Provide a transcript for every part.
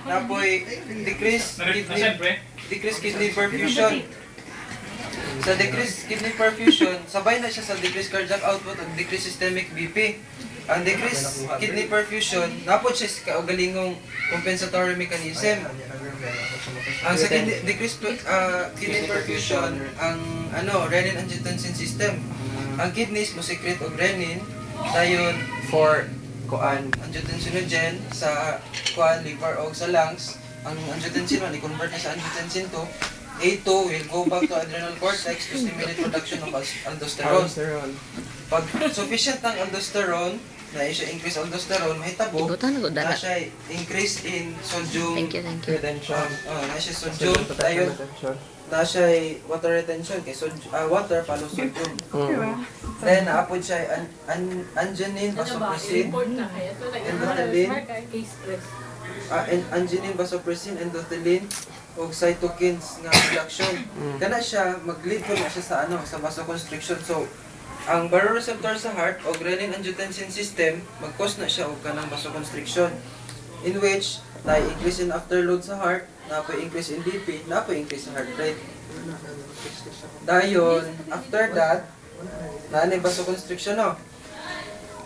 napoy decrease kidney perfusion. Sa decrease kidney perfusion, sabay na siya sa decrease cardiac output ug decrease systemic BP. Ang decrease kidney perfusion, napod siya sa kaugalingong compensatory mechanism. Ang sa decrease kidney perfusion, ang renin-angiotensin system. Ang kidneys mo secrete og renin, dayon for angiotensinogen sa liver o sa lungs. Ang angiotensin i-convert na sa angiotensin to. A2 will go back to adrenal cortex to stimulate production of aldosterone. Pag sufficient ang aldosterone, na siya increase aldosterone, mahitabo na siya increase in sodium retention. Na siya sodium, tayo na siya water retention, kay water follows sodium. Then naapod siya angenin, vasopressin, endothelin, angenin, vasopressin, endothelin, o cytokines nga production. Kana siya mag-lead ko na siya sa vasoconstriction. So ang baroreceptor sa heart o renin-angiotensin system mag-cause na siya og kanang vasoconstriction, in which increase in afterload sa heart, napoy increase in BP, napoy increase in heart rate. Dayon after that naanay vasoconstriction no.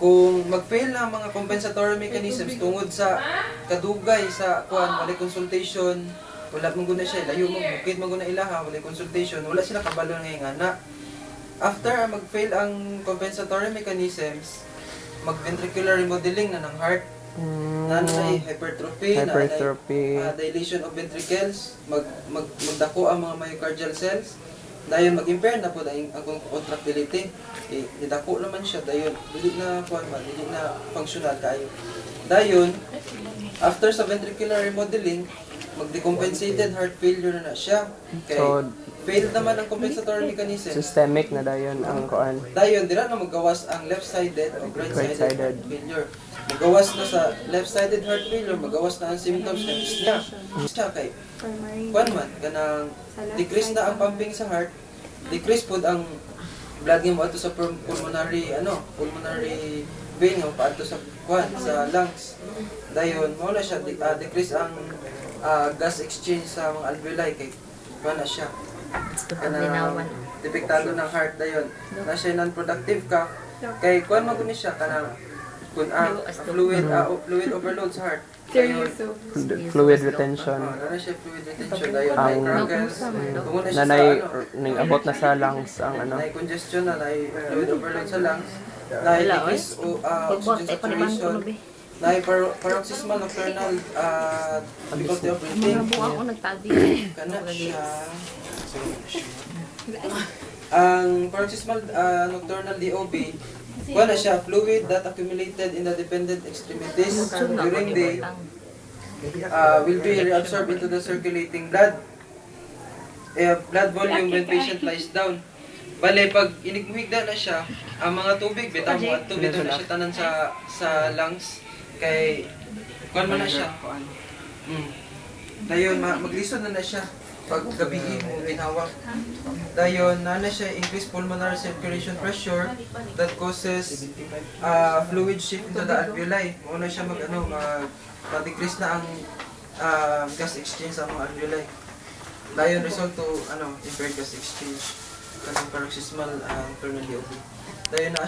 Kung mag-fail na ang mga compensatory mechanisms tungod sa kadugay sa walay consultation, wala mong guna siya, layo mo, bukid mo guna ilaha, wala consultation, wala sila kabalo nga yung ana. After mag-fail ang compensatory mechanisms, mag-ventricular remodeling na ng heart, na hypertrophy, dilation of ventricles, magdako ang mga myocardial cells, dayon mag-impair na po ang contractility. Didako naman siya, dayon dili na functional kayo. Dayon, after sa ventricular remodeling, mag-decompensated heart failure na siya. Okay. So, failed naman ang compensatory mechanism. Systemic na dayon ang kuan. Dayon, dira na magawas ang left-sided o right-sided heart failure. Magawas na sa left-sided heart failure, magawas na ang symptoms ng dyspnea. Siya kay kuan man, kanang decrease na ang pumping sa heart, decrease pod ang blood mo ato sa pulmonary vein o paadto sa sa lungs. Dayon, mao na siya decrease ang gas exchange sa mga alveoli kay na siya. Depektado ng heart dayon. Na siya non-productive ka kay kuan mo guni siya kanang kun fluid overload sa heart. Fluid retention. Na siya fluid retention dayon. Ning abot na sa lungs ang Nay congestion na fluid overload sa lungs. Nay decrease oxygen saturation. Nay paroxysmal nocturnal difficulty of breathing. Kana siya. Ang paroxysmal nocturnal DOB, wala siya fluid that accumulated in the dependent extremities during day will be reabsorbed into the circulating blood. Blood volume when patient lies down. Bale, pag inigmigda na siya, ang mga tubig, bitaw mo at tubig na siya tanan sa lungs, kay kuan man na siya. Dayon, maglison na siya. Pag gabihin mo, ginawak. Dayon, na siya increased pulmonary circulation pressure that causes fluid shift into the alveoli. Muna siya mag-decrease na ang gas exchange sa mga alveoli. Dayon, result to impaired gas exchange. Kasi paroxysmal nocturnal DOB. Dayon na siya